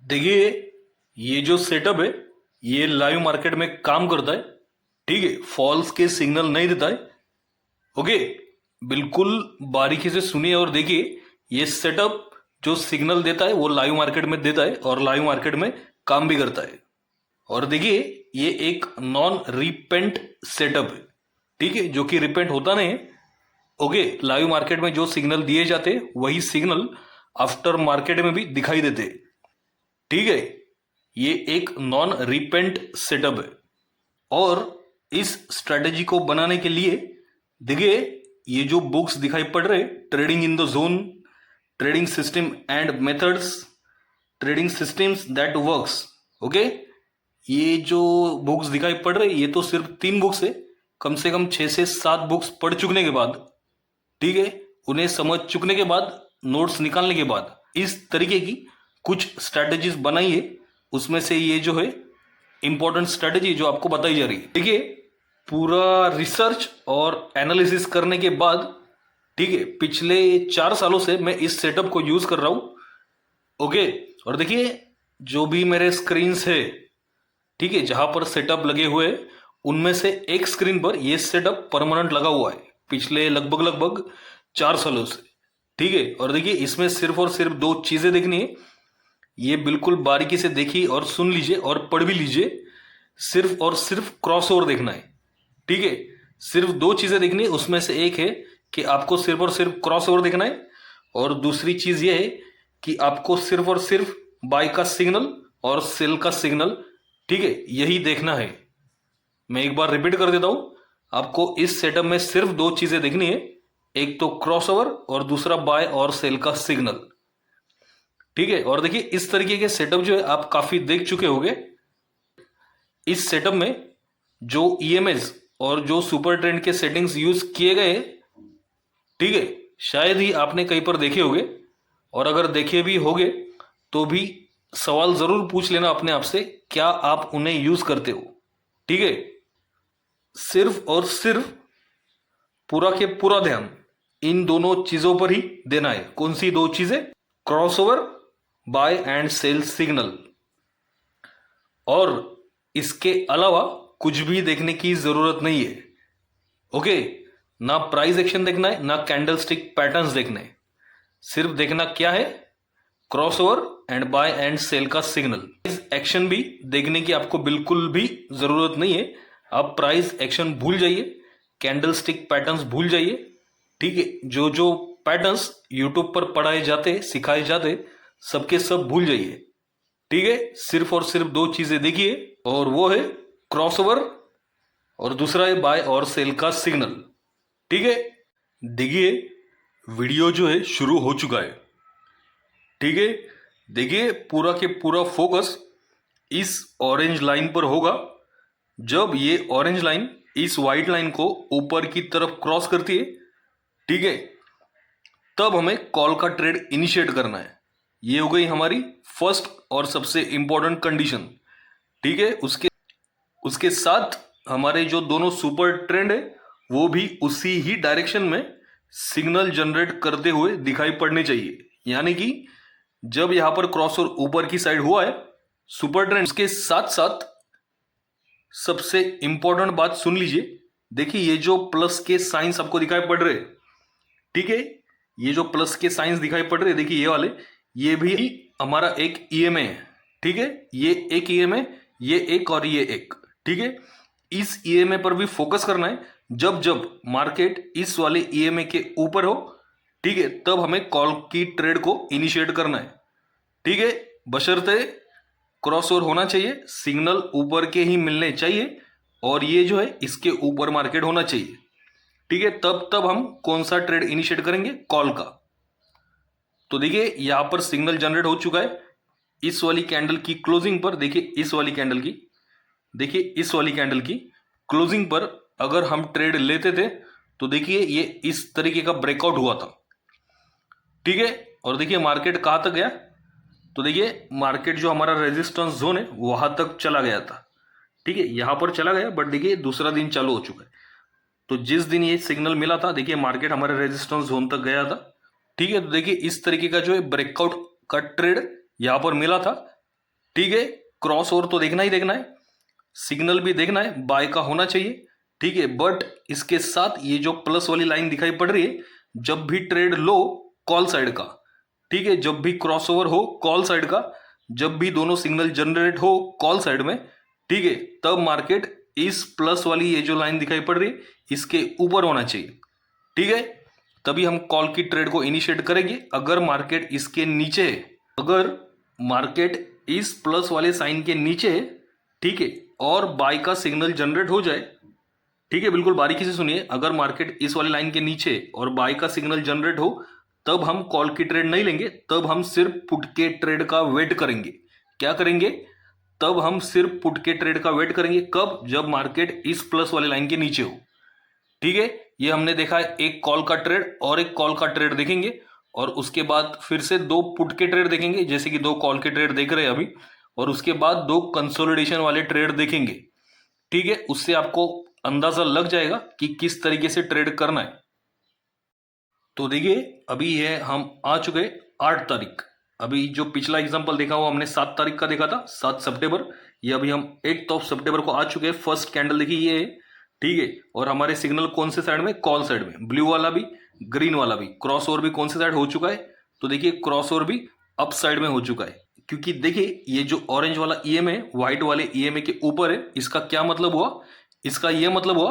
देखिए, ये जो सेटअप है ये लाइव मार्केट में काम करता है। ठीक है, फॉल्स के सिग्नल नहीं देता है। ओके, बिल्कुल बारीकी से सुनिए और देखिए, ये सेटअप जो सिग्नल देता है वो लाइव मार्केट में देता है और लाइव मार्केट में काम भी करता है। और देखिए, ये एक नॉन रिपेंट सेटअप है। ठीक है, जो कि रिपेंट होता नहीं है। ओके, लाइव मार्केट में जो सिग्नल दिए जाते हैं वही सिग्नल आफ्टर मार्केट में भी दिखाई देते हैं। ठीक है, ये एक नॉन रिपेंट सेटअप है। और इस स्ट्रेटेजी को बनाने के लिए देखिए, ये जो बुक्स दिखाई पड़ रहे, trading in the zone, trading system and methods, trading systems that works. Okay, ये जो बुक्स दिखाई पड़ रहे ये तो सिर्फ 3 बुक्स है। कम से कम 6 से 7 बुक्स पढ़ चुकने के बाद, ठीक है, उन्हें समझ चुकने के बाद, नोट्स निकालने के बाद इस तरीके की कुछ स्ट्रैटेजीज बनाई है। उसमें से ये जो है इंपॉर्टेंट स्ट्रैटेजी जो आपको बताई जा रही है। देखिए, पूरा रिसर्च और एनालिसिस करने के बाद, ठीक है, पिछले 4 सालों से मैं इस सेटअप को यूज कर रहा हूं। ओके, और देखिए, जो भी मेरे स्क्रीन्स है, ठीक है, जहां पर सेटअप लगे हुए हैं, उनमें से एक स्क्रीन पर यह सेटअप परमानेंट लगा हुआ है पिछले लगभग 4 सालों से। ठीक है, और देखिए, इसमें सिर्फ और सिर्फ 2 चीजें देखनी है। ये बिल्कुल बारीकी से देखिए और सुन लीजिए और पढ़ भी लीजिए। सिर्फ और सिर्फ क्रॉसओवर देखना है। ठीक है, सिर्फ 2 चीजें देखनी है। उसमें से एक है कि आपको सिर्फ और सिर्फ क्रॉसओवर देखना है, और दूसरी चीज ये है कि आपको सिर्फ और सिर्फ बाय का सिग्नल और सेल का सिग्नल, ठीक है, यही देखना है। मैं एक बार रिपीट कर देता हूं, आपको इस सेटअप में सिर्फ 2 चीजें देखनी है। एक तो क्रॉसओवर और दूसरा बाय और सेल का सिग्नल। ठीक है, और देखिए, इस तरीके के सेटअप जो है आप काफी देख चुके होंगे। इस सेटअप में जो ईएमएस और जो सुपर ट्रेंड के सेटिंग्स यूज किए गए, ठीक है, शायद ही आपने कहीं पर देखे होंगे। और अगर देखे भी होंगे तो भी सवाल जरूर पूछ लेना अपने आप से, क्या आप उन्हें यूज करते हो। ठीक है, सिर्फ और सिर्फ पूरा के पूरा ध्यान इन दोनों चीजों पर ही देना है। कौन सी 2 चीजें? Crossover, buy and sell signal. और इसके अलावा कुछ भी देखने की जरूरत नहीं है। ओके, ना प्राइस एक्शन देखना है, ना कैंडलस्टिक पैटर्न्स देखने हैं। सिर्फ देखना क्या है? Crossover and buy and sell का सिग्नल। इस एक्शन भी देखने की आपको बिल्कुल भी जरूरत नहीं है। आप प्राइस एक्शन भूल जाइए, कैंडलस्टिक पैटर्न्स भूल जाइए। ठीक है, जो जो पैटर्न्स यूट्यूब पर पढ़ाए जाते, सिखाए जाते, सबके सब भूल जाइए। ठीक है, सिर्फ और सिर्फ 2 चीजें देखिए, और वो है क्रॉसओवर और दूसरा है बाय और सेल का सिग्नल। ठीक है, देखिए, वीडियो जो है शुरू हो चुका है। ठीक है, देखिए, पूरा के पूरा फोकस इस ऑरेंज लाइन पर होगा। जब ये ऑरेंज लाइन इस वाइट लाइन को ऊपर की तरफ क्रॉस करती है, ठीक है, तब हमें कॉल का ट्रेड इनिशिएट करना है। ये हो गई हमारी फर्स्ट और सबसे इंपॉर्टेंट कंडीशन। ठीक है, उसके साथ हमारे जो दोनों सुपर ट्रेंड है वो भी उसी ही डायरेक्शन में सिग्नल जनरेट करते हुए दिखाई पड़ने चाहिए। यानी कि जब यहां पर क्रॉसओवर ऊपर की साइड हुआ है सुपर ट्रेंड, उसके साथ साथ सबसे इंपॉर्टेंट बात सुन लीजिए। देखिए, ये जो प्लस के साइंस आपको दिखाई पड़ रहे, ठीक है, ये जो प्लस के साइंस दिखाई पड़ रहे, देखिए ये वाले, ये भी हमारा एक ईएमए है। ठीक है, ये एक ईएमए, ये एक और ये एक। ठीक है, इस ईएमए पर भी फोकस करना है। जब जब मार्केट इस वाले ईएमए के ऊपर हो, ठीक है, तब हमें कॉल की ट्रेड को इनिशिएट करना है। ठीक है, बशर्ते क्रॉसओवर होना चाहिए, सिग्नल ऊपर के ही मिलने चाहिए, और ये जो है इसके ऊपर मार्केट होना चाहिए। ठीक है, तब हम कौन सा ट्रेड इनिशिएट करेंगे? कॉल का। तो देखिए, यहां पर सिग्नल जनरेट हो चुका है। इस वाली कैंडल की क्लोजिंग पर देखिए, इस वाली कैंडल की, देखिए इस वाली कैंडल की क्लोजिंग पर अगर हम ट्रेड लेते थे तो देखिए ये इस तरीके का ब्रेकआउट हुआ था। ठीक है, और देखिए मार्केट कहां तक गया, तो देखिए मार्केट जो हमारा रेजिस्टेंस जोन है वहां तक चला गया था। ठीक है, यहां पर चला गया, बट देखिए दूसरा दिन चालू हो चुका है। तो जिस दिन ये सिग्नल मिला था, देखिए मार्केट हमारे रेजिस्टेंस जोन तक गया था। ठीक है, तो देखिए इस तरीके का जो है ब्रेकआउट का ट्रेड यहां पर मिला था। ठीक है, क्रॉस ओवर तो देखना ही देखना है, सिग्नल भी देखना है, बाय का होना चाहिए। ठीक है, बट इसके साथ ये जो प्लस वाली लाइन दिखाई पड़ रही है, जब भी ट्रेड लो कॉल साइड का, ठीक है, जब भी क्रॉसओवर हो कॉल साइड का, जब भी दोनों सिग्नल जनरेट हो कॉल साइड में, ठीक है, तब मार्केट इस प्लस वाली ये जो लाइन दिखाई पड़ रही है इसके ऊपर होना चाहिए। ठीक है, तभी हम कॉल की ट्रेड को इनिशिएट करेंगे। अगर मार्केट इसके नीचे है, अगर मार्केट इस प्लस वाले साइन के नीचे है, ठीक है, और बाय का सिग्नल जनरेट हो जाए, ठीक है, बिल्कुल बारीकी से सुनिए, अगर मार्केट इस वाली लाइन के नीचे और बाय का सिग्नल जनरेट हो तब हम कॉल की ट्रेड नहीं लेंगे, तब हम सिर्फ पुट के ट्रेड का वेट करेंगे। क्या करेंगे? तब हम सिर्फ पुट के ट्रेड का वेट करेंगे। कब? जब मार्केट इस प्लस वाले लाइन के नीचे हो। ठीक है, ये हमने देखा है, एक कॉल का ट्रेड और एक कॉल का ट्रेड देखेंगे, और उसके बाद फिर से दो पुट के ट्रेड देखेंगे, जैसे कि दो कॉल के ट्रेड देख रहे हैं अभी, और उसके बाद दो कंसोलिडेशन वाले ट्रेड देखेंगे। ठीक है, उससे आपको अंदाजा लग जाएगा कि किस तरीके से ट्रेड करना है। तो देखिए, अभी है हम आ चुके 8 तारीख। अभी जो पिछला एग्जांपल देखा वो हमने 7 तारीख का देखा था, 7 सितंबर। ये अभी हम 8 सितंबर को आ चुके हैं। फर्स्ट कैंडल देखिए ये है, ठीक है, और हमारे सिग्नल कौन से साइड में? कॉल साइड में, ब्लू वाला भी ग्रीन वाला भी। क्रॉस ओवर भी कौन से साइड हो चुका है? तो देखिए क्रॉस ओवर भी अप साइड में हो चुका है, क्योंकि देखिए ये जो ऑरेंज वाला ईएम है व्हाइट वाले ईएमए के ऊपर है। इसका क्या मतलब हुआ? इसका यह मतलब हुआ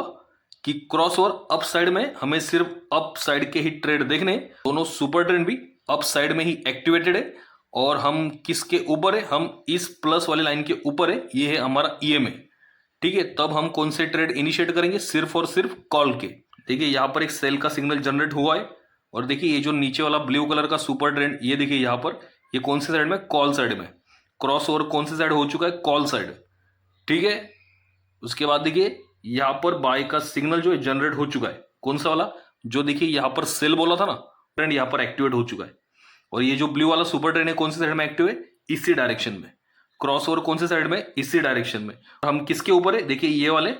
कि क्रॉस ओवर अप साइड में हमें सिर्फ अप साइड के ही ट्रेड देखने। दोनों सुपर ट्रेंड भी अप साइड में ही एक्टिवेटेड है, और हम किसके ऊपर है? हम इस प्लस वाली लाइन के ऊपर है। ये है हमारा ईएमए। ठीक है, तब हम कौन से ट्रेड इनिशिएट करेंगे? सिर्फ और सिर्फ कॉल के। देखिए यहां पर एक सेल का सिग्नल जनरेट हुआ है, और देखिए ये जो नीचे वाला ब्लू कलर का सुपर ट्रेंड, ये देखिए यहां पर, ये कौन से साइड में? कॉल साइड में। क्रॉस ओवर कौन से साइड हो चुका है? Call side. ठीक है, उसके बाद देखिए यहां पर बाय का सिग्नल जो है जनरेट हो चुका है। कौन सा वाला? जो देखिए यहां पर सेल बोला था ना, ट्रेंड यहां पर एक्टिवेट हो चुका है। और ये जो ब्लू वाला सुपर ट्रेंड है कौन से साइड में एक्टिव है? इसी डायरेक्शन में। क्रॉस ओवर कौन से साइड में? इसी डायरेक्शन में। और हम किसके ऊपर है? देखिए ये वाले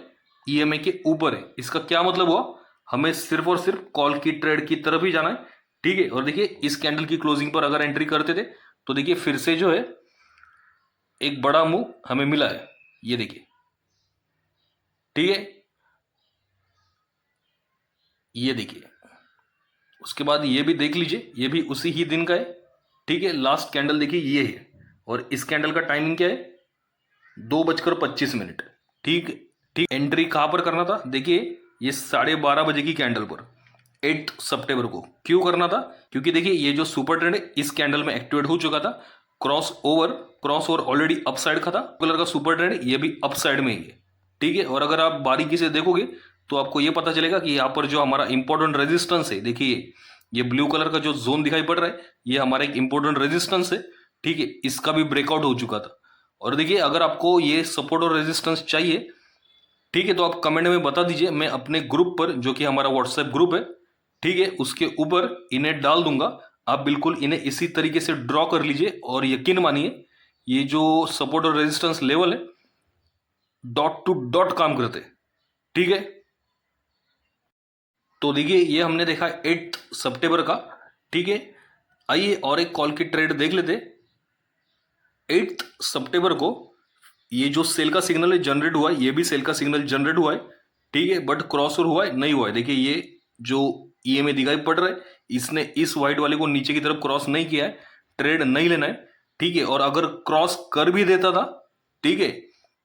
ईएमए के ऊपर है। इसका क्या मतलब हुआ? हमें सिर्फ और सिर्फ कॉल की ट्रेड की तरफ ही जाना है। ठीक है, और देखिए इस कैंडल की क्लोजिंग पर अगर एंट्री करते थे तो देखिए फिर से जो है एक बड़ा मूव हमें मिला है। ये देखिए, ठीक है, ये देखिए। उसके बाद ये भी देख लीजिए, ये भी उसी ही दिन का है। ठीक है, लास्ट कैंडल देखिए ये है, और इस कैंडल का टाइमिंग क्या है? 2:25। ठीक ठीक। एंट्री कहां पर करना था? देखिए ये 12:30 की कैंडल पर 8 सितंबर को। क्यों करना था? क्योंकि देखिए ये जो सुपर ट्रेंड है इस कैंडल में एक्टिवेट हो चुका था। Cross over already up side का था। कलर का सुपर ट्रेंड ये भी अप साइड में ही है। ठीक है, और अगर आप बारीकी से देखोगे तो आपको ये पता चलेगा कि यहाँ पर जो हमारा इंपॉर्टेंट रेजिस्टेंस है, देखिए ये ब्लू कलर का जो जोन दिखाई पड़ रहा है, ये हमारा एक इंपॉर्टेंट रेजिस्टेंस है। ठीक है, इसका भी ब्रेकआउट हो चुका था। और देखिए अगर आपको ये सपोर्ट और रेजिस्टेंस चाहिए, ठीक है, तो आप कमेंट में बता दीजिए। मैं अपने ग्रुप पर, जो कि हमारा व्हाट्सएप ग्रुप है, ठीक है, उसके ऊपर इन्हें डाल दूंगा। आप बिल्कुल इन्हें इसी तरीके से ड्रॉ कर लीजिए, और यकीन मानिए ये जो सपोर्ट और रेजिस्टेंस लेवल है डॉट टू डॉट काम करते हैं। ठीक है, तो देखिए ये हमने देखा 8 सितंबर का। ठीक है, आइए और एक कॉल की ट्रेड देख लेते। 8 सितंबर को ये जो सेल का सिग्नल है जनरेट हुआ है, ये भी सेल का सिग्नल जनरेट हुआ है। ठीक है, बट क्रॉस ओवर हुआ है? नहीं हुआ है। देखिए ये जो ईएमए दिखाई पड़ रहा है, इसने इस व्हाइट वाले को नीचे की तरफ क्रॉस नहीं किया है। ट्रेड नहीं लेना है। ठीक है, और अगर क्रॉस कर भी देता था, ठीक है,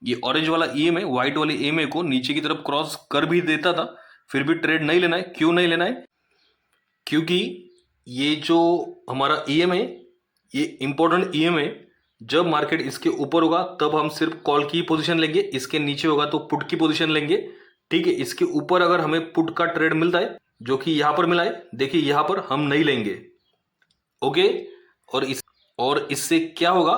ये ऑरेंज वाला ईएमए व्हाइट वाले ईएमए को नीचे की तरफ क्रॉस कर भी देता था, फिर भी ट्रेड नहीं लेना है। क्यों नहीं लेना है? क्योंकि ये जो हमारा ईएम है, ये इंपॉर्टेंट ईएम है। जब मार्केट इसके ऊपर होगा तब हम सिर्फ कॉल की पोजीशन लेंगे, इसके नीचे होगा तो पुट की पोजीशन लेंगे। ठीक है, इसके ऊपर अगर हमें पुट का ट्रेड मिलता है, जो कि यहां पर मिला है, देखिए यहां पर हम नहीं लेंगे। ओके, और इससे क्या होगा?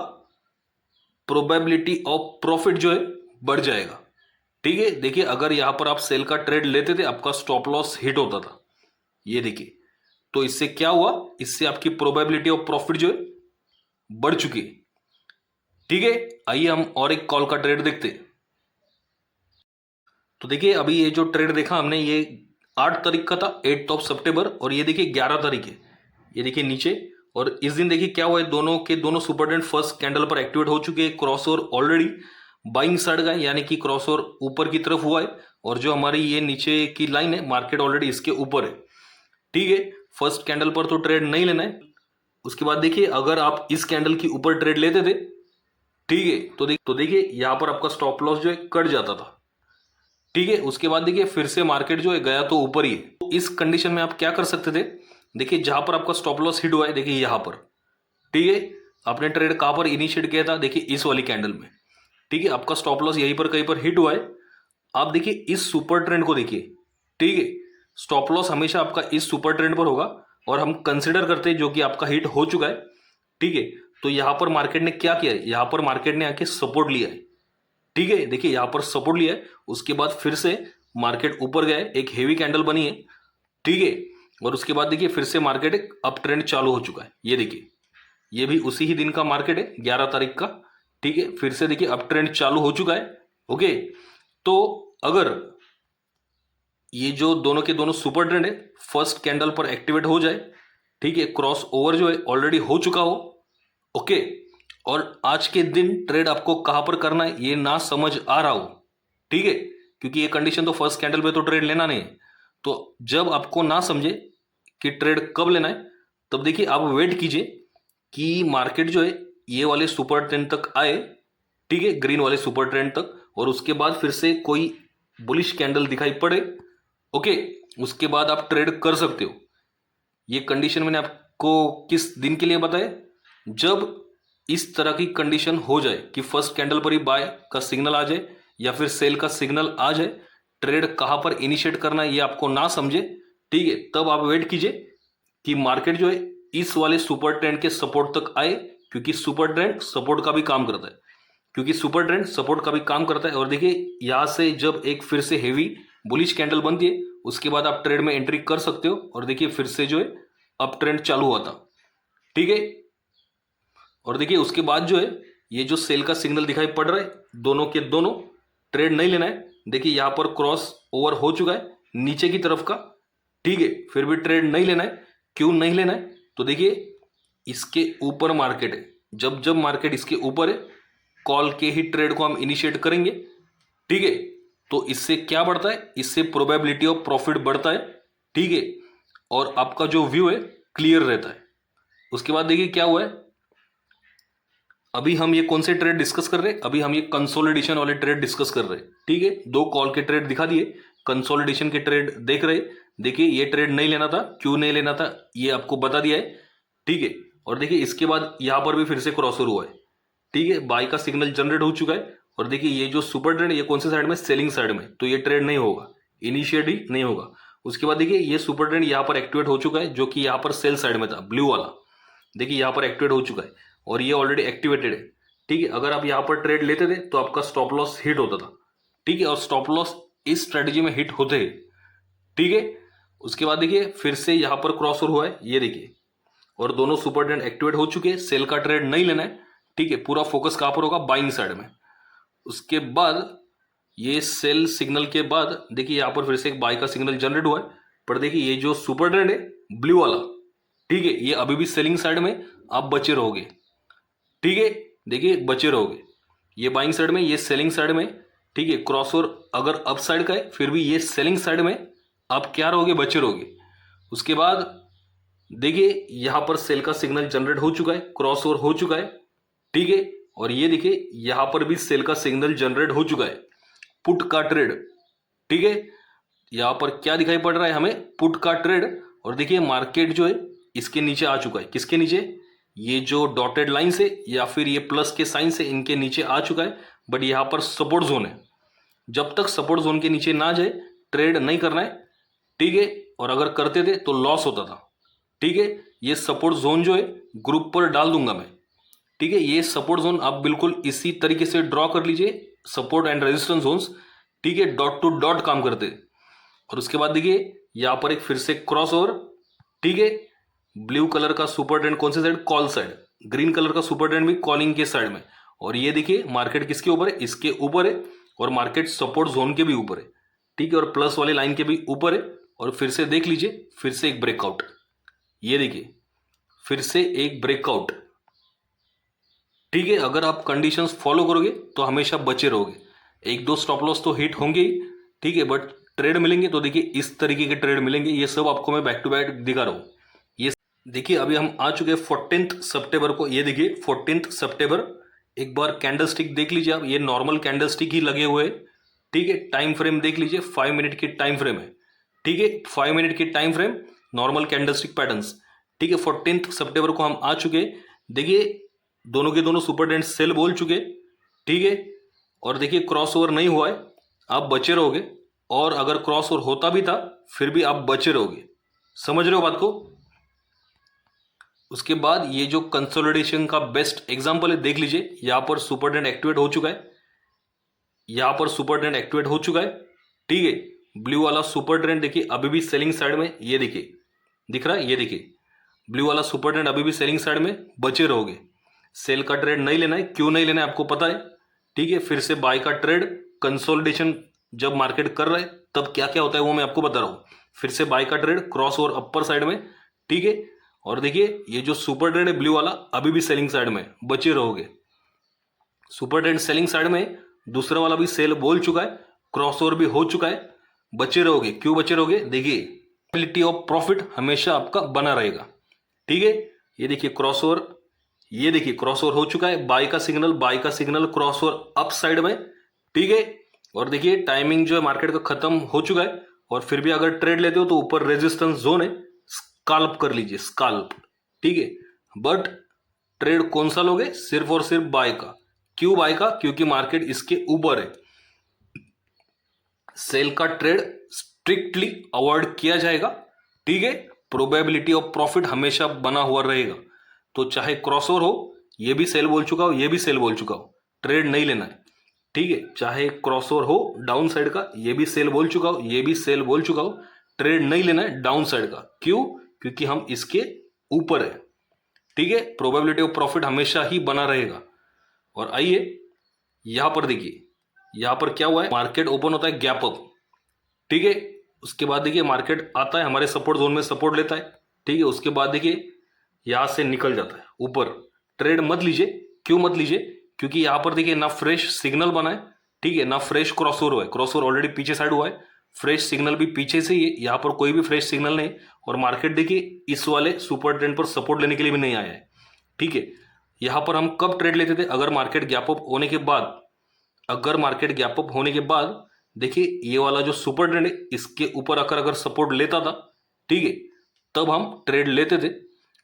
प्रोबेबिलिटी ऑफ प्रॉफिट जो है बढ़ जाएगा। ठीक है, देखिए अगर यहां पर आप सेल का ट्रेड लेते थे, आपका स्टॉप लॉस हिट होता था। ये देखिए, तो इससे क्या हुआ? इससे आपकी प्रोबेबिलिटी ऑफ प्रॉफिट जो है बढ़ चुकी है। ठीक है, आइए हम और एक कॉल का ट्रेड देखते हैं। तो देखिए अभी ये जो ट्रेड देखा हमने, ये 8 तारीख का था, 8 सितंबर, और ये देखिए 11 तारीख है। ये देखिए नीचे, और इस दिन देखिए क्या हुआ है, दोनों के दोनों सुपर ट्रेंड फर्स्ट कैंडल पर एक्टिवेट हो चुके हैं, क्रॉसओवर ऑलरेडी बाइंग साइड का है, यानी कि क्रॉसओवर ऊपर की तरफ हुआ है और जो हमारी ये नीचे की लाइन है मार्केट ऑलरेडी इसके ऊपर है। ठीक है, फर्स्ट कैंडल पर तो ट्रेड नहीं लेना है। उसके बाद देखिए अगर आप इस कैंडल के ऊपर ट्रेड लेते थे, ठीक है, तो देखिए यहां पर आपका स्टॉप लॉस जो है कट जाता था। ठीक है, उसके बाद देखिए फिर से मार्केट जो है गया तो ऊपर ही है। तो इस कंडीशन में आप क्या कर सकते थे, देखिए जहां पर आपका स्टॉप लॉस हिट हुआ है, देखिए यहां पर, ठीक है, आपने ट्रेड कहां पर इनिशिएट किया था, देखिए इस वाली कैंडल में। ठीक है, आपका स्टॉप लॉस यहीं पर कहीं पर हिट हुआ है। आप देखिए इस सुपर ट्रेंड को देखिए, ठीक है, स्टॉप लॉस हमेशा आपका इस सुपर ट्रेंड पर होगा और हम कंसिडर करते हैं जो कि आपका हिट हो चुका है। ठीक है, तो यहां पर मार्केट ने क्या किया है, यहां पर मार्केट ने आके सपोर्ट लिया है। ठीक है, देखिए यहां पर सपोर्ट लिया है, उसके बाद फिर से मार्केट ऊपर गया है, एक हेवी कैंडल बनी है। ठीक है, और उसके बाद देखिए फिर से मार्केट एक अप ट्रेंड चालू हो चुका है। ये देखिए ये भी उसी ही दिन का मार्केट है, 11 तारीख का। ठीक है, फिर से देखिए अप ट्रेंड चालू हो चुका है। ओके, तो अगर ये जो दोनों के दोनों सुपर ट्रेंड है फर्स्ट कैंडल पर एक्टिवेट हो जाए, ठीक है, क्रॉस ओवर जो है ऑलरेडी हो चुका हो, ओके, और आज के दिन ट्रेड आपको कहां पर करना है ये ना समझ आ रहा हो, ठीक है, क्योंकि ये कंडीशन तो फर्स्ट कैंडल पे तो ट्रेड लेना नहीं है। तो जब आपको ना समझे कि ट्रेड कब लेना है, तब देखिए आप वेट कीजिए कि मार्केट जो है ये वाले सुपर ट्रेंड तक आए, ठीक है, ग्रीन वाले सुपर ट्रेंड तक, और उसके बाद फिर से कोई बुलिश कैंडल दिखाई पड़े, ओके, उसके बाद आप ट्रेड कर सकते हो। ये कंडीशन मैंने आपको किस दिन के लिए बताया, जब इस तरह की कंडीशन हो जाए कि फर्स्ट कैंडल पर ही बाय का सिग्नल आ जाए या फिर सेल का सिग्नल आ जाए, ट्रेड कहां पर इनिशिएट करना है ये आपको ना समझे, ठीक है, तब आप वेट कीजिए कि मार्केट जो है इस वाले सुपर ट्रेंड के सपोर्ट तक आए, क्योंकि सुपर ट्रेंड सपोर्ट का भी काम करता है, और देखिए यहां से जब एक फिर से हेवी बुलिश कैंडल बनती है उसके बाद आप ट्रेड में एंट्री कर सकते हो, और देखिए फिर से जो है अप ट्रेंड चालू हुआ था। ठीक है, और देखिए उसके बाद जो है ये जो सेल का सिग्नल दिखाई पड़ रहा है, दोनों के दोनों ट्रेड नहीं लेना है। देखिए यहां पर क्रॉस ओवर हो चुका है नीचे की तरफ का, ठीक है, फिर भी ट्रेड नहीं लेना है। क्यों नहीं लेना है, तो देखिए इसके ऊपर मार्केट है, जब जब मार्केट इसके ऊपर है कॉल के ही ट्रेड को हम इनिशिएट करेंगे। ठीक है, तो इससे क्या बढ़ता है, इससे प्रोबेबिलिटी ऑफ प्रॉफिट बढ़ता है। ठीक है, और आपका जो व्यू है क्लियर रहता है। उसके बाद देखिए क्या हुआ है, अभी हम ये कौन से ट्रेड डिस्कस कर रहे हैं, अभी हम ये कंसोलिडेशन वाले ट्रेड डिस्कस कर रहे हैं। ठीक है, दो कॉल के ट्रेड दिखा दिए, कंसोलिडेशन के ट्रेड देख रहे। देखिए ये ट्रेड नहीं लेना था, क्यों नहीं लेना था ये आपको बता दिया है। ठीक है, और देखिए इसके बाद यहां पर भी फिर से क्रॉसओवर हुआ है। ठीक है, बाय का सिग्नल जनरेट हो चुका है, और देखिए ये जो सुपर ट्रेंड ये कौन से साइड में, सेलिंग साइड में, तो ये ट्रेड नहीं होगा, इनिशिएट ही नहीं होगा। उसके बाद देखिए ये सुपर ट्रेंड यहां पर एक्टिवेट हो चुका है, जो कि यहां पर सेल साइड में था, ब्लू वाला, देखिए यहां पर एक्टिवेट हो चुका है और ये ऑलरेडी एक्टिवेटेड है। ठीक है, अगर आप यहां पर ट्रेड लेते थे तो आपका स्टॉप लॉस हिट होता था। ठीक है, और स्टॉप लॉस इस स्ट्रेटेजी में हिट होते हैं। ठीक है, उसके बाद देखिए फिर से यहां पर क्रॉस ओवर हुआ है, ये देखिए, और दोनों सुपर ट्रेंड एक्टिवेट हो चुके हैं, सेल का ट्रेड नहीं लेना है। ठीक है, पूरा फोकस कहां पर होगा, बाइंग साइड में। उसके बाद ये सेल सिग्नल के बाद देखिए यहां पर फिर से एक बाय का सिग्नल जनरेट हुआ है, पर देखिए ये जो सुपर ट्रेंड है ब्लू वाला, ठीक है, ये अभी भी सेलिंग साइड में, आप बचे रहोगे। ठीक है, देखिए बचे रहोगे, ये बाइंग साइड में, ये सेलिंग साइड में। ठीक है, क्रॉसओवर अगर अप साइड का है फिर भी ये सेलिंग साइड में, आप क्या रहोगे, बचे रहोगे। उसके बाद देखिए यहां पर सेल का सिग्नल जनरेट हो चुका है, क्रॉसओवर हो चुका है। ठीक है, और ये देखिए यहां पर भी सेल का सिग्नल जनरेट हो चुका है, पुट का ट्रेड। ठीक है, यहां पर क्या दिखाई पड़ रहा है हमें, पुट का ट्रेड, और देखिए मार्केट जो है इसके नीचे आ चुका है, किसके नीचे, ये जो डॉटेड लाइन से या फिर ये प्लस के साइन से इनके नीचे आ चुका है, बट यहां पर सपोर्ट जोन है, जब तक सपोर्ट जोन के नीचे ना जाए ट्रेड नहीं करना है। ठीक है, और अगर करते थे तो लॉस होता था। ठीक है, ये सपोर्ट जोन जो है ग्रुप पर डाल दूंगा मैं। ठीक है, ये सपोर्ट जोन आप बिल्कुल इसी तरीके से ड्रॉ कर लीजिए, सपोर्ट एंड रेजिस्टेंस जोन्स। ठीक है, डॉट टू डॉट काम करते हैं। और उसके बाद देखिए यहां पर एक फिर से क्रॉस ओवर। ठीक है, ब्लू कलर का सुपर ट्रेंड कौन से side, call side, green colour का सुपर ट्रेंड भी कॉलिंग के साइड में, और ये देखिए मार्केट किसके ऊपर है, इसके ऊपर है, और मार्केट सपोर्ट जोन के भी ऊपर है। ठीक है, और प्लस वाले लाइन के भी ऊपर है, और फिर से देख लीजिए फिर से एक ब्रेकआउट, ये देखिए फिर से एक ब्रेकआउट। ठीक है, अगर आप कंडीशंस फॉलो करोगे तो हमेशा बचे रहोगे। एक दो स्टॉप लॉस तो हिट होंगे ही, ठीक है, बट ट्रेड मिलेंगे तो देखिए इस तरीके के ट्रेड मिलेंगे। ये सब आपको मैं बैक टू बैक दिखा रहा हूँ। ये देखिए अभी हम आ चुके हैं 14 सितंबर को। ये देखिए 14 सितंबर, एक बार कैंडल स्टिक देख लीजिए आप, ये नॉर्मल कैंडल स्टिक ही लगे हुए हैं। ठीक है, टाइम फ्रेम देख लीजिए, 5 मिनट की टाइम फ्रेम है। ठीक है, 5 मिनट की time frame, normal candle stick patterns. ठीक है, 14 सितंबर को हम आ चुके। देखिए दोनों के दोनों सुपर ट्रेंड सेल बोल चुके। ठीक है, और देखिए क्रॉस ओवर नहीं हुआ है, आप बचे रहोगे। और अगर क्रॉस ओवर होता भी था फिर भी आप बचे रहोगे। समझ रहे हो बात को? उसके बाद ये जो कंसोलिडेशन का बेस्ट एग्जांपल है, देख लीजिए यहां पर सुपर ट्रेंड एक्टिवेट हो चुका है। यहां पर सुपर ट्रेंड एक्टिवेट हो चुका है। ठीक है, ब्लू वाला सुपर ट्रेंड देखिए अभी भी सेलिंग साइड में, ये देखिए दिख रहा है, ये देखिए ब्लू वाला सुपर ट्रेंड अभी भी सेलिंग साइड में, बचे रहोगे। सेल का ट्रेड नहीं लेना है, क्यों नहीं लेना है आपको पता है। ठीक है, फिर से बाय का ट्रेड, कंसोलिडेशन जब मार्केट कर रहा है तब क्या क्या होता है वो मैं आपको बता रहा हूं। फिर से बाय का trade, cross over upper side में। ठीक है, और देखिए ये जो सुपर ट्रेंड है ब्लू वाला अभी भी सेलिंग साइड में, बचे रहोगे। सुपर ट्रेंड सेलिंग साइड में, दूसरा वाला भी सेल बोल चुका है, क्रॉस ओवर भी हो चुका है, बचे रहोगे। क्यों बचे रहोगे? देखिए प्रोबेबिलिटी ऑफ प्रॉफिट हमेशा आपका बना रहेगा। ठीक है, ये देखिए क्रॉस ओवर, ये देखिए क्रॉस ओवर हो चुका है, बाय का सिग्नल, बाय का signal, cross over up side में। ठीक है, और देखिए टाइमिंग जो है मार्केट का खत्म हो चुका है। और फिर भी अगर ट्रेड लेते हो तो ऊपर रेजिस्टेंस जोन है, स्काल्प कर लीजिए, स्काल्प। ठीक है, बट ट्रेड कौन सा लोगे? सिर्फ और सिर्फ बाय का। क्यों बाय का? क्योंकि मार्केट इसके ऊपर है। सेल का ट्रेड स्ट्रिक्टली अवॉइड किया जाएगा। ठीक है, प्रोबेबिलिटी ऑफ प्रॉफिट हमेशा बना हुआ रहेगा। तो चाहे क्रॉसओवर हो, ये भी सेल बोल चुका हो, ये भी सेल बोल चुका हो, ट्रेड नहीं लेना है। ठीक है, चाहे क्रॉसओवर हो डाउन साइड का, ये भी सेल बोल चुका हो, ये भी सेल बोल चुका हो, ट्रेड नहीं लेना है डाउन साइड का। क्यों? क्योंकि हम इसके ऊपर है। ठीक है, प्रोबेबिलिटी ऑफ प्रॉफिट हमेशा ही बना रहेगा। और आइए यहां पर देखिए, यहां पर क्या हुआ है, मार्केट ओपन होता है गैप अप। ठीक है, उसके बाद देखिए मार्केट आता है हमारे सपोर्ट जोन में, सपोर्ट लेता है। ठीक है, उसके बाद देखिए यहां से निकल जाता है ऊपर। ट्रेड मत लीजिए। क्यों मत लीजिए? क्योंकि यहां पर देखिए ना फ्रेश सिग्नल बना है, ठीक है, ना फ्रेश क्रॉसओवर हुआ है। क्रॉसओवर ऑलरेडी पीछे साइड हुआ है, फ्रेश सिग्नल भी पीछे से ही है, यहां पर कोई भी फ्रेश सिग्नल नहीं। और मार्केट देखिए इस वाले सुपर ट्रेंड पर सपोर्ट लेने के लिए भी नहीं आया है। ठीक है, यहां पर हम कब ट्रेड लेते थे? अगर मार्केट गैप अप होने के बाद, अगर मार्केट गैप अप होने के बाद देखिए ये वाला जो सुपर ट्रेंड है इसके ऊपर आकर अगर सपोर्ट लेता था, ठीक है, तब हम ट्रेड लेते थे।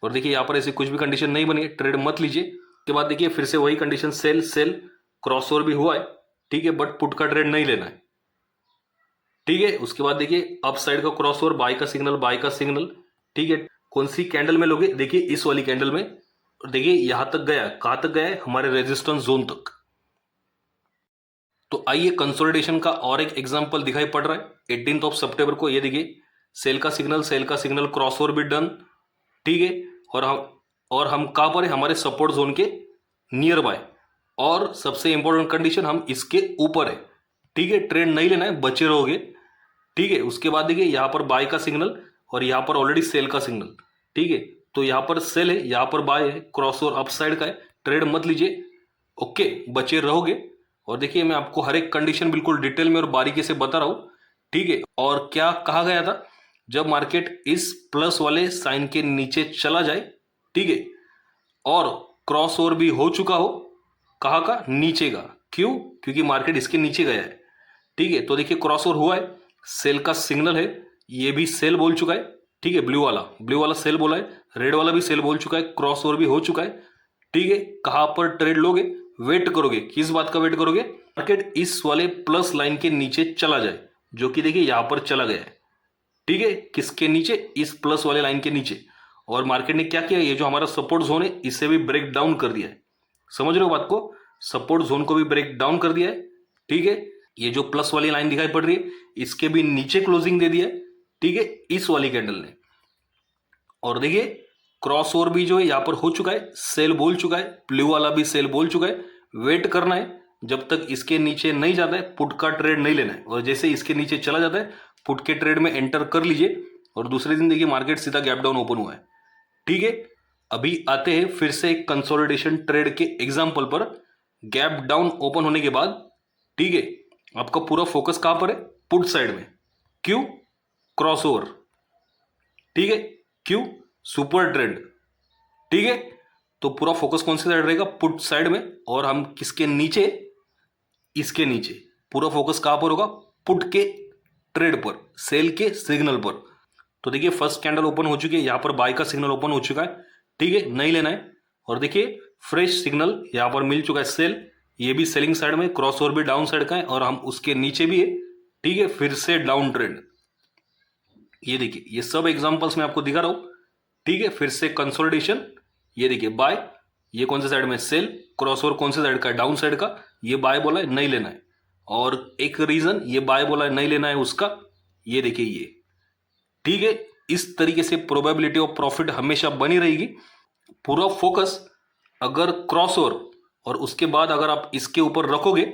और देखिए यहां पर ऐसी कुछ भी कंडीशन नहीं बनी है, ट्रेड मत लीजिए। उसके बाद देखिए फिर से वही कंडीशन, सेल सेल, क्रॉसओवर भी हुआ है। ठीक है, बट पुट का ट्रेड नहीं लेना है। ठीक है, उसके बाद देखिए अप साइड का क्रॉसओवर, बाय का सिग्नल, बाय का सिग्नल। ठीक है, कौन सी कैंडल में लोगे? देखिए इस वाली कैंडल में। और देखिए यहां तक गया, कहां तक गया है? हमारे रेजिस्टेंस जोन तक। तो आइए कंसोलिडेशन का और एक एग्जांपल दिखाई पड़ रहा है 18 सितंबर को। ये देखिए सेल का सिग्नल, सेल का सिग्नल, क्रॉसओवर भी डन। ठीक है, और हम कहां पर है? हमारे सपोर्ट जोन के नियर बाय। और सबसे इंपॉर्टेंट कंडीशन, हम इसके ऊपर है। ठीक है, ट्रेड नहीं लेना है, बचे रहोगे। ठीक है, उसके बाद देखिए यहां पर बाय का सिग्नल और यहां पर ऑलरेडी सेल का सिग्नल। ठीक है, तो यहां पर सेल है, यहां पर बाय है, क्रॉसओवर अप साइड का है, ट्रेड मत लीजिए। ओके, बचे रहोगे। और देखिए मैं आपको हर एक कंडीशन बिल्कुल डिटेल में और बारीकी से बता रहा हूं। ठीक है, और क्या कहा गया था? जब मार्केट इस प्लस वाले साइन के नीचे चला जाए, ठीक है, और क्रॉस ओवर भी हो चुका हो, कहाँ का? नीचे का। क्यों? क्योंकि मार्केट इसके नीचे गया है। ठीक है, तो देखिए क्रॉस ओवर हुआ है, सेल का सिग्नल है, ये भी सेल बोल चुका है। ठीक है, ब्लू वाला सेल बोला है, रेड वाला भी सेल बोल चुका है, क्रॉस ओवर भी हो चुका है। ठीक है, कहां पर ट्रेड लोगे? वेट करोगे। किस बात का वेट करोगे? मार्केट इस वाले प्लस लाइन के नीचे चला जाए, जो कि देखिए यहां पर चला गया है। ठीक है, किसके नीचे? इस प्लस वाले लाइन के नीचे। और मार्केट ने क्या किया? ये जो हमारा सपोर्ट जोन है इसे भी ब्रेक डाउन कर दिया है। समझ रहे हो बात को? सपोर्ट जोन को भी ब्रेक डाउन कर दिया है। ठीक है, ये जो प्लस वाली लाइन दिखाई पड़ रही है इसके भी नीचे क्लोजिंग दे दिया है। ठीक है, इस वाली कैंडल ने। और देखिए क्रॉस ओवर भी जो है यहां पर हो चुका है, सेल बोल चुका है, ब्लू वाला भी सेल बोल चुका है। वेट करना है, जब तक इसके नीचे नहीं जाता है पुट का ट्रेड नहीं लेना है। और जैसे इसके नीचे चला जाता है पुट के ट्रेड में एंटर कर लीजिए। और दूसरे दिन देखिए मार्केट सीधा गैप डाउन ओपन हुआ है। ठीक है, अभी आते हैं फिर से एक कंसोलिडेशन ट्रेड के एग्जाम्पल पर। गैप डाउन ओपन होने के बाद, ठीक है, आपका पूरा फोकस कहां पर है? पुट साइड में। क्यों? क्रॉसओवर, ठीक है। क्यों? सुपर ट्रेंड, ठीक है। तो पूरा फोकस कौन सी साइड रहेगा? पुट साइड में। और हम किसके नीचे? इसके नीचे। पूरा फोकस कहां पर होगा? पुट के ट्रेड पर, सेल के सिग्नल पर। तो देखिए फर्स्ट कैंडल ओपन हो चुकी है, यहां पर बाय का सिग्नल ओपन हो चुका है, ठीक है, नहीं लेना है। और देखिए फ्रेश सिग्नल यहां पर मिल चुका है, सेल। ये भी सेलिंग साइड में, क्रॉसओवर भी डाउन साइड का है और हम उसके नीचे भी है, ठीक है, फिर से डाउन ट्रेंड। ये देखिए ये सब एग्जांपल्स मैं आपको दिखा रहा हूं, ठीक है। फिर से कंसोलिडेशन, ये देखिए बाय, ये कौन से साइड में? सेल। क्रॉसओवर कौन से साइड का? डाउन साइड का। ये बाय बोला है, नहीं लेना है। और एक रीजन ये बाय बोला है, नहीं लेना है उसका, ये देखिए ये, ठीक है। इस तरीके से प्रोबेबिलिटी ऑफ प्रॉफिट हमेशा बनी रहेगी। पूरा फोकस अगर क्रॉसओवर और उसके बाद अगर आप इसके ऊपर रखोगे,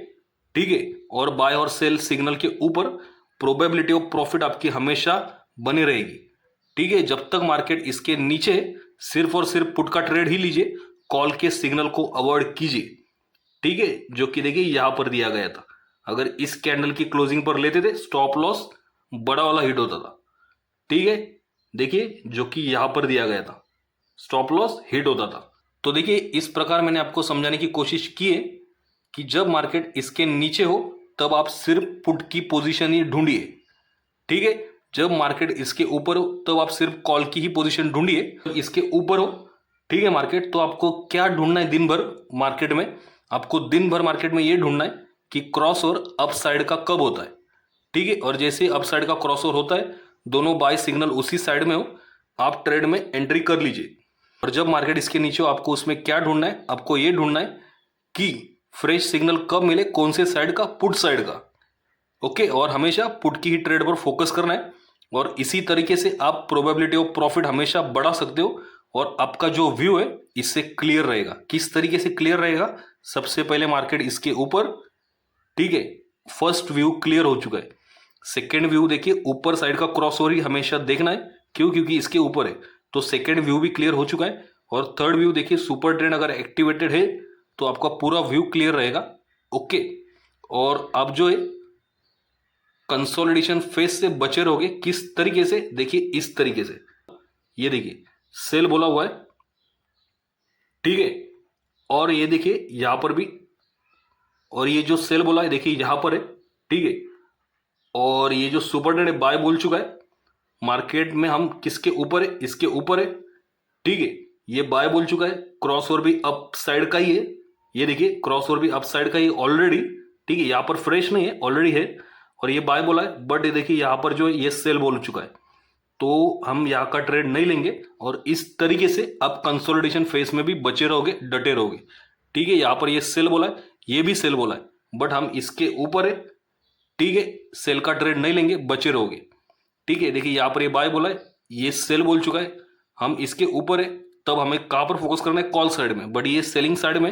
ठीक है, और बाय और सेल सिग्नल के ऊपर, प्रोबेबिलिटी ऑफ प्रॉफिट आपकी हमेशा बनी रहेगी, ठीक है। जब तक मार्केट इसके नीचे, सिर्फ और सिर्फ पुट का ट्रेड ही लीजिए, कॉल के सिग्नल को अवॉइड कीजिए, ठीक है। जो कि देखिए यहां पर दिया गया था, अगर इस कैंडल की क्लोजिंग पर लेते थे, स्टॉप लॉस बड़ा वाला हिट होता था, ठीक है। देखिए जो कि यहां पर दिया गया था, स्टॉप लॉस हिट होता था। तो देखिए इस प्रकार मैंने आपको समझाने की कोशिश की है कि जब मार्केट इसके नीचे हो तब आप सिर्फ पुट की पोजीशन ही ढूंढिए, ठीक है। जब मार्केट इसके ऊपर हो तब आप सिर्फ कॉल की ही पोजीशन ढूंढिए। इसके ऊपर हो, ठीक है, मार्केट, तो आपको क्या ढूंढना है दिन भर मार्केट में? आपको दिन भर मार्केट में ये ढूंढना है कि क्रॉस ओवर अप साइड का कब होता है, ठीक है। और जैसे अप साइड का क्रॉस ओवर होता है, दोनों बाय सिग्नल उसी साइड में हो, आप ट्रेड में एंट्री कर लीजिए। और जब मार्केट इसके नीचे हो, आपको उसमें क्या ढूंढना है? आपको ये ढूंढना है कि फ्रेश सिग्नल कब मिले, कौन से साइड का? पुट साइड का, ओके। और हमेशा पुट की ही ट्रेड पर फोकस करना है। और इसी तरीके से आप प्रोबेबिलिटी ऑफ प्रॉफिट हमेशा बढ़ा सकते हो और आपका जो व्यू है इससे क्लियर रहेगा। किस तरीके से क्लियर रहेगा? सबसे पहले मार्केट इसके ऊपर, ठीक है, फर्स्ट व्यू क्लियर हो चुका है। सेकेंड व्यू देखिए, ऊपर साइड का क्रॉस ओवर ही हमेशा देखना है, क्यों? क्योंकि इसके ऊपर है, तो सेकेंड व्यू भी क्लियर हो चुका है। और थर्ड व्यू देखिए, सुपर ट्रेंड अगर एक्टिवेटेड है तो आपका पूरा व्यू क्लियर रहेगा, ओके। और आप जो है कंसोलिडेशन फेज से बचे रहोगे। किस तरीके से? देखिए इस तरीके से, ये देखिए सेल बोला हुआ है, ठीक है। और ये देखिए यहां पर भी, और ये जो सेल बोला है देखिए यहां पर है, ठीक है। और ये जो सुपर ट्रेंड है बाय बोल चुका है। मार्केट में हम किसके ऊपर है? इसके ऊपर है, ठीक है। ये बाय बोल चुका है, क्रॉस ओवर भी अप साइड का ही है, ये देखिए क्रॉस ओवर भी अप साइड का ही ऑलरेडी, ठीक है। यहां पर फ्रेश नहीं है, ऑलरेडी है। और ये बाय बोला है, बट ये देखिए यहां पर जो है ये सेल बोल चुका है, तो हम यहां का ट्रेड नहीं लेंगे। और इस तरीके से आप कंसोलिडेशन फेज में भी बचे रहोगे, डटे रहोगे, ठीक है। यहां पर ये सेल बोला है, ये भी सेल बोला है, बट हम इसके ऊपर है, ठीक है। सेल का ट्रेड नहीं लेंगे, बचे रहोगे, ठीक है। देखिए यहां पर ये बाय बोला है, ये सेल बोल चुका है, हम इसके ऊपर है, तब हमें कहां पर फोकस करना है? कॉल साइड में। बट ये सेलिंग साइड में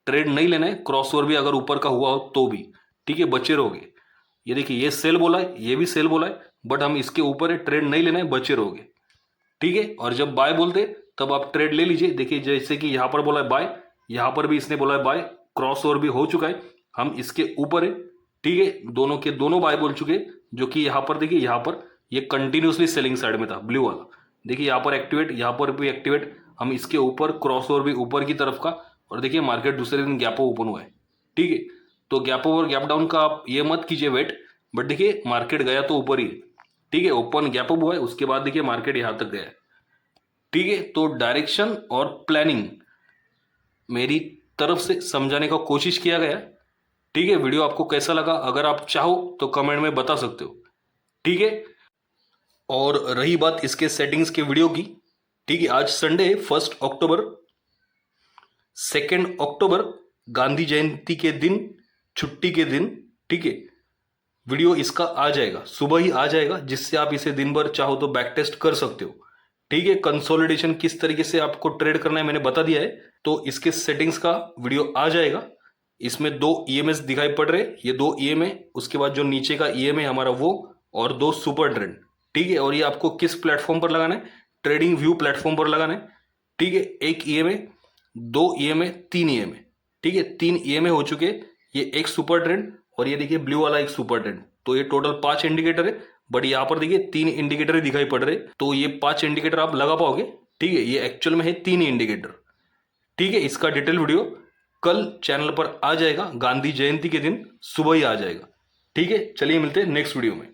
ट्रेड नहीं लेना है, क्रॉसओवर भी अगर ऊपर का हुआ हो तो भी, ठीक है, बचे रहोगे। ये देखिए ये सेल बोला है, ये भी सेल बोला है, बट हम इसके ऊपर है, ट्रेड नहीं लेना है, बचे रहोगे, ठीक है। और जब बाय बोलते तब आप ट्रेड ले लीजिए। देखिए जैसे कि यहां पर बोला है बाय, यहां पर भी इसने बोला है बाय, क्रॉस ओवर भी हो चुका है, हम इसके ऊपर है, ठीक है। दोनों के दोनों बाय बोल चुके, जो कि यहां पर देखिए, यहां पर ये कंटिन्यूसली सेलिंग साइड में था, ब्लू वाला, देखिए यहां पर एक्टिवेट, यहां पर भी एक्टिवेट, हम इसके ऊपर, क्रॉस ओवर भी ऊपर की तरफ का। और देखिए मार्केट दूसरे दिन गैप ओपन हुआ है, ठीक है। तो गैप ओवर गैप डाउन का आप ये मत कीजिए वेट, बट देखिए मार्केट गया तो ऊपर ही, ठीक है। ओपन गैप अप हुआ है, उसके बाद देखिए मार्केट यहां तक गया है, ठीक है। तो डायरेक्शन और प्लानिंग मेरी तरफ से समझाने का कोशिश किया गया, ठीक है। वीडियो आपको कैसा लगा? अगर आप चाहो तो कमेंट में बता सकते हो, ठीक है। और रही बात इसके सेटिंग्स के वीडियो की, ठीक है, आज संडे 1 अक्टूबर, 2 अक्टूबर गांधी जयंती के दिन, छुट्टी के दिन, ठीक है। वीडियो इसका आ जाएगा, सुबह ही आ जाएगा, जिससे आप इसे दिन भर चाहो तो बैक टेस्ट कर सकते हो, ठीक है। कंसोलिडेशन किस तरीके से आपको ट्रेड करना है मैंने बता दिया है, तो इसके सेटिंग्स का वीडियो आ जाएगा। इसमें 2 EMS दिखाई पड़ रहे, ये 2 EMA, उसके बाद जो नीचे का EMA हमारा वो, और 2 सुपर ट्रेंड, ठीक है। और ये आपको किस प्लेटफॉर्म पर लगाना है? ट्रेडिंग व्यू प्लेटफॉर्म पर लगाना है, ठीक है, एक EMA, 2 EMA, 3 EMA, ठीक है, 3 EMA हो चुके, ये एक सुपर ट्रेंड और ये देखिए ब्लू वाला एक सुपर ट्रेंड, तो ये टोटल 5 इंडिकेटर है, बट यहाँ पर देखिए 3 इंडिकेटर ही दिखाई पड़ रहे, तो ये 5 इंडिकेटर आप लगा पाओगे, ठीक है, ये एक्चुअल में है 3 इंडिकेटर, ठीक है। इसका डिटेल वीडियो कल चैनल पर आ जाएगा, गांधी जयंती के दिन सुबह ही आ जाएगा, ठीक है। चलिए मिलते हैं नेक्स्ट वीडियो में।